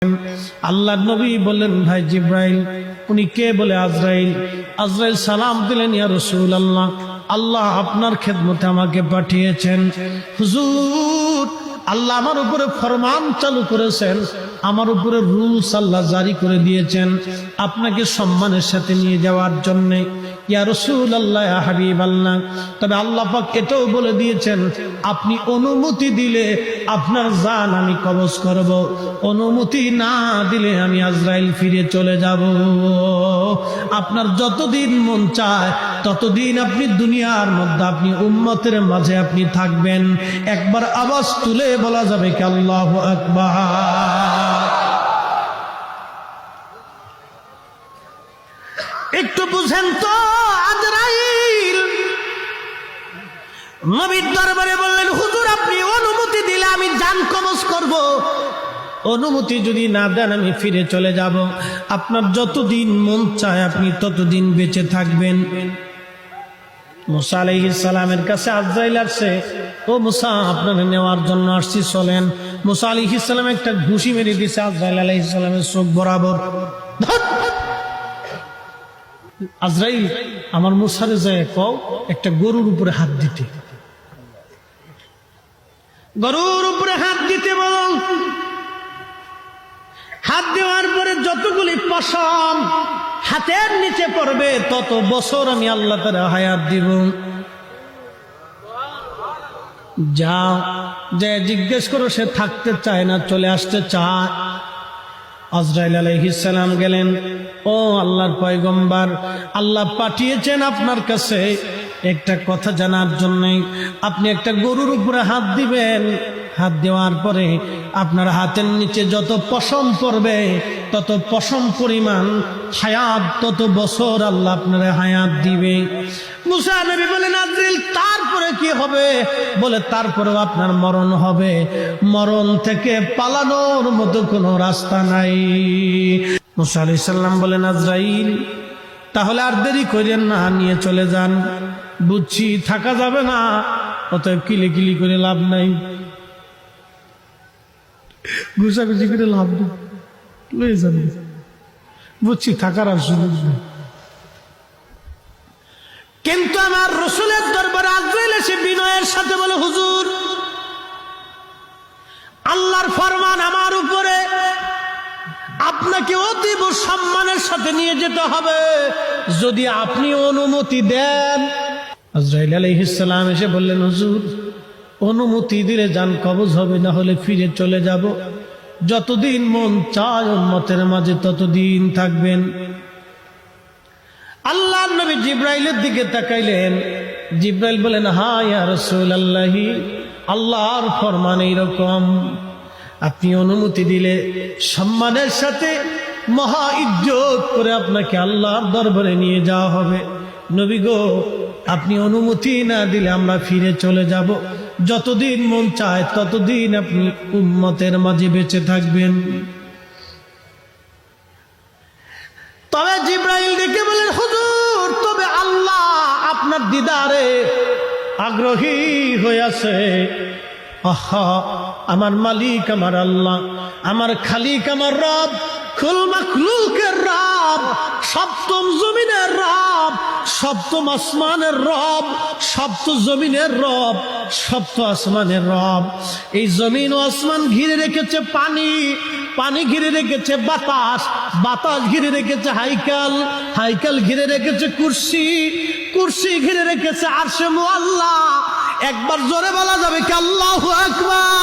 আল্লাহ নবী বললেন, ভাই জিব্রাইল। উনি কে? বলে আজরাইল। আজরাইল সালাম দিলেন, ইয়া রাসূলুল্লাহ, আল্লাহ আপনার খেদমতে আমাকে পাঠিয়েছেন। হুজুর, আল্লাহ আমার উপরে ফরমান চালু করেছেন, আমার উপরে রুলস আল্লাহ জারি করে দিয়েছেন আপনাকে সম্মানের সাথে নিয়ে যাওয়ার জন্য। ইয়া রাসূলুল্লাহ, ইয়া হাবিবাল্লাহ, তবে আল্লাহ পাক এটাও বলে দিয়েছেন আপনি অনুমতি দিলে আপনার জান আমি কবজ করব, অনুমতি না দিলে আমি আজরাইল ফিরে চলে যাব। আপনার যতদিন মন চায় ততদিন আপনি দুনিয়ার মধ্যে আপনি উম্মতের মাঝে আপনি থাকবেন। একবার আওয়াজ তুলে বলা যাবে কি আল্লাহু আকবার। একটু বুঝেন তো, আজরাইল নবীর দরবারে বললেন, হুজুর আপনি অনুমতি দিলে আমি জান কবজ করব, অনুমতি যদি না দেন আমি ফিরে চলে যাব। আপনার যতদিন মন চায় আপনি ততদিন বেঁচে থাকবেন। মুসা আলাইহিস সালামের কাছে আজরাইল আসছে, ও মুসা আপনাকে নেওয়ার জন্য আসছি, চলেন। মুসা আলাইহিস সালাম একটা ঘুষি মেরে দিয়েছে আজরাইল আলাইহিস সালামের চোখ বরাবর। আজরাইল, আমার মুসারে যায় কও একটা গরুর উপরে হাত দিতে, গরুর উপরে হাত দিতে বলো। হাত দেওয়ার পরে যতগুলি পশম হাতের নিচে পড়বে তত বছর আমি আল্লাহ তাআলা হায়াত দিব। যাও, যে জিজ্ঞেস করো সে থাকতে চায় না, চলে আসতে চায়। আজরাইল আলাইহিস সালাম গেলেন, ও আল্লাহর পয়গম্বর, আল্লাহ পাঠিয়েছেন আপনার কাছে একটা কথা জানার জন্য। আপনি একটা গরুর উপরে হাত দিবেন, হাত দেওয়ার পরে আপনার হাতের নিচে যত পশম পড়বে তত পশম পরিমাণ হায়াত, তত বছর আল্লাহ আপনার হায়াত দিবে। মুসা নবী বলেন, আজরাইল তারপরে কি হবে? বলে তারপরেও আপনার মরণ হবে, মরণ থেকে পালানোর মতো কোনো রাস্তা নাই। মুসা আলাইহিস সালাম বলেন, আজরাইল তাহলে আর দেরি করেন না, নিয়ে চলে যান। বুঝছি থাকা যাবে না, অতএব কিলিকিলি করে লাভ নাই, ঘুষাঘুষি করে লাভ নেই, লয়ে যান। বুঝছি থাকার আর সুযোগ নেই। কিন্তু আমার রাসূলের দরবারে আজরাইল এসে বিনয়ের সাথে বলে, হুজুর আল্লাহর ফরমান আমার উপরে, আপনাকে অতীব সম্মানের সাথে নিয়ে যেতে হবে, যদি আপনি অনুমতি দেন। আজরাইল আলাইহিস সালাম এসে বললেন, হুজুর অনুমতি দিলে জান কবজ হবে, না হলে ফিরে চলে যাব। যতদিন মন চায় উম্মতের মাঝে ততদিন থাকবেন। আল্লাহর নবী জিব্রাইলের দিকে তাকাইলেন। জিব্রাইল বলেন, হ্যাঁ ইয়া রাসূলুল্লাহ, আল্লাহর ফরমান এইরকম, আপনি অনুমতি দিলে সম্মানের সাথে মহা ইজ্জত করে আপনাকে আল্লাহর দরবারে নিয়ে যাওয়া হবে। নবী গো, আপনি অনুমতি না দিলে আমরা ফিরে চলে যাব। যতদিন মন চায় ততদিন আপনি উম্মতের মাঝে বেঁচে থাকবেন। তবে জিব্রাইল ডেকে বলেন, হুজুর তবে আল্লাহ আপনার দিদারে আগ্রহী হয়ে আছে। আহা, আমার মালিক আমার আল্লাহ, আমার খালিক আমার রব, কুল মাখলুকের রব, সপ্তম জমিনের রব, সপ্তম আসমানের রব, সপ্ত জমিনের রব, সপ্ত আসমানের রব। এই জমিন ও আসমান ঘিরে রেখেছে পানি, পানি ঘিরে রেখেছে বাতাস, বাতাস ঘিরে রেখেছে হাইকাল, হাইকাল ঘিরে রেখেছে কুরসি, কুরসি ঘিরে রেখেছে আরশে মুআল্লা। একবার জোরে বলা যাবে কি আল্লাহু আকবার।